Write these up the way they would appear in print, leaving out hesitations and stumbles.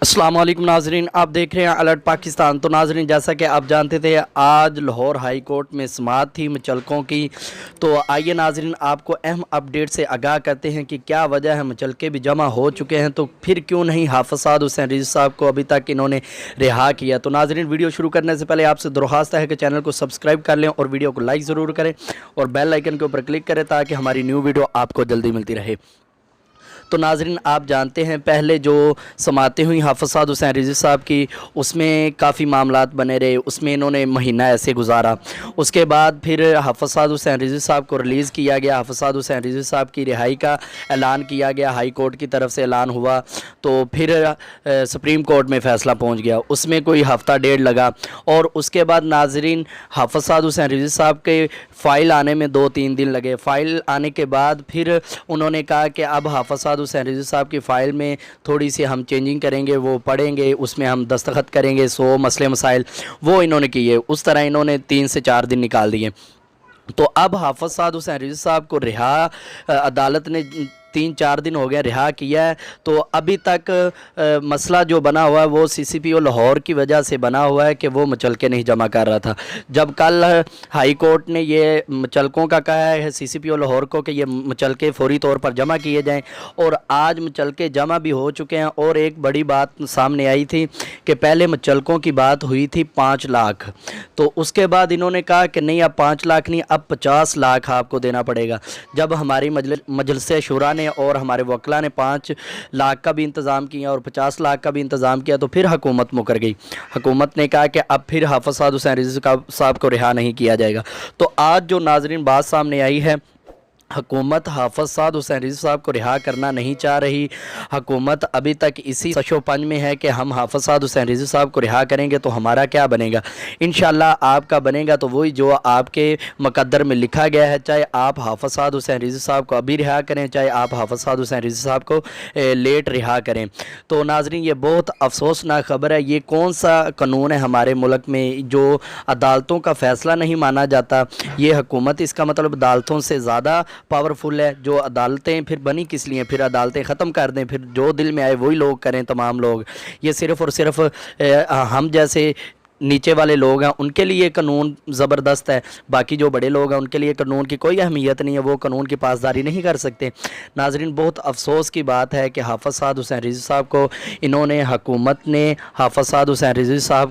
السلام علیکم ناظرین، آپ دیکھ رہے ہیں الرٹ پاکستان۔ تو ناظرین، جیسا کہ آپ جانتے تھے آج لاہور ہائی کورٹ میں سماعت تھی مچلقوں کی، تو آئیے ناظرین آپ کو اہم اپڈیٹ سے آگاہ کرتے ہیں کہ کیا وجہ ہے مچلقے بھی جمع ہو چکے ہیں تو پھر کیوں نہیں حافظ سعد حسین رضوی صاحب کو ابھی تک انہوں نے رہا کیا۔ تو ناظرین، ویڈیو شروع کرنے سے پہلے آپ سے درخواست ہے کہ چینل کو سبسکرائب کر لیں اور ویڈیو کو لائک ضرور کریں اور بیل آئیکن کے اوپر کلک کریں تاکہ ہماری نیو ویڈیو آپ کو جلدی ملتی رہے۔ تو ناظرین، آپ جانتے ہیں پہلے جو سماعتیں ہوئیں حافظ سعد حسین رضوی صاحب کی، اس میں کافی معاملات بنے رہے، اس میں انہوں نے مہینہ ایسے گزارا۔ اس کے بعد پھر حافظ سعد حسین رضوی صاحب کو ریلیز کیا گیا، حافظ سعد حسین رضوی صاحب کی رہائی کا اعلان کیا گیا، ہائی کورٹ کی طرف سے اعلان ہوا، تو پھر سپریم کورٹ میں فیصلہ پہنچ گیا، اس میں کوئی ہفتہ ڈیڑھ لگا، اور اس کے بعد ناظرین حافظ سعد حسین رضوی صاحب کے فائل آنے میں 2-3 دن لگے۔ فائل آنے کے بعد پھر انہوں نے کہا کہ اب حافظ سعد حسین رضوی صاحب کی فائل میں تھوڑی سی ہم چینجنگ کریں گے، وہ پڑھیں گے، اس میں ہم دستخط کریں گے، 100 مسئلے مسائل وہ انہوں نے کیے، اس طرح انہوں نے 3 سے 4 دن نکال دیے۔ تو اب حافظ سعد حسین رضوی صاحب کو عدالت نے 3-4 دن ہو گیا رہا کیا ہے، تو ابھی تک مسئلہ جو بنا ہوا ہے وہ سی سی پی او لاہور کی وجہ سے بنا ہوا ہے کہ وہ مچلقے نہیں جمع کر رہا تھا۔ جب کل ہائی کورٹ نے یہ مچلقوں کا کہا ہے سی سی پی او لاہور کو کہ یہ مچلقے فوری طور پر جمع کیے جائیں، اور آج مچلقے جمع بھی ہو چکے ہیں، اور ایک بڑی بات سامنے آئی تھی کہ پہلے مچلقوں کی بات ہوئی تھی 5 لاکھ، تو اس کے بعد انہوں نے کہا کہ نہیں اب 5 لاکھ نہیں، اب 50 لاکھ آپ کو دینا پڑے گا۔ جب ہماری مجلس شورا نے اور ہمارے وکلاء نے 5 لاکھ کا بھی انتظام کیا اور 50 لاکھ کا بھی انتظام کیا، تو پھر حکومت مکر گئی۔ حکومت نے کہا کہ اب پھر حافظ سعد حسین رضوی صاحب کو رہا نہیں کیا جائے گا۔ تو آج جو ناظرین بات سامنے آئی ہے، حکومت حافظ سعد حسین رضوی صاحب کو رہا کرنا نہیں چاہ رہی۔ حکومت ابھی تک اسی سشو پنج میں ہے کہ ہم حافظ سعد حسین رضوی صاحب کو رہا کریں گے تو ہمارا کیا بنے گا۔ انشاءاللہ آپ کا بنے گا تو وہی جو آپ کے مقدر میں لکھا گیا ہے، چاہے آپ حافظ سعد حسین رضوی صاحب کو ابھی رہا کریں، چاہے آپ حافظ سعد حسین رضوی صاحب کو لیٹ رہا کریں۔ تو ناظرین، یہ بہت افسوسناک خبر ہے۔ یہ کون سا قانون ہے ہمارے ملک میں جو عدالتوں کا فیصلہ نہیں مانا جاتا؟ یہ حکومت، اس کا مطلب عدالتوں سے زیادہ پاورفل ہے۔ جو عدالتیں پھر بنی کس لیے؟ پھر عدالتیں ختم کر دیں، پھر جو دل میں آئے وہی لوگ کریں تمام لوگ۔ یہ صرف اور صرف ہم جیسے نیچے والے لوگ ہیں ان کے لیے قانون زبردست ہے، باقی جو بڑے لوگ ہیں ان کے لیے قانون کی کوئی اہمیت نہیں ہے، وہ قانون کی پاسداری نہیں کر سکتے۔ ناظرین، بہت افسوس کی بات ہے کہ حافظ سعد حسین رضوی صاحب کو حکومت نے حافظ سعد حسین رضوی صاحب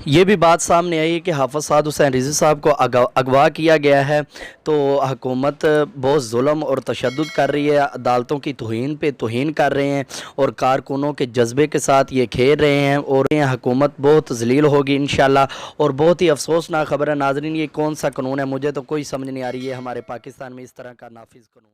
یہ بھی بات سامنے آئی کہ حافظ سعد حسین رضوی صاحب کو اغوا کیا گیا ہے، تو حکومت بہت ظلم اور تشدد کر رہی ہے، عدالتوں کی توہین پہ توہین کر رہے ہیں اور کارکنوں کے جذبے کے ساتھ یہ کھیل رہے ہیں، اور یہ حکومت بہت ذلیل ہوگی انشاءاللہ۔ اور بہت ہی افسوسناک خبر ہے ناظرین، یہ کون سا قانون ہے؟ مجھے تو کوئی سمجھ نہیں آ رہی ہے ہمارے پاکستان میں اس طرح کا نافذ قانون۔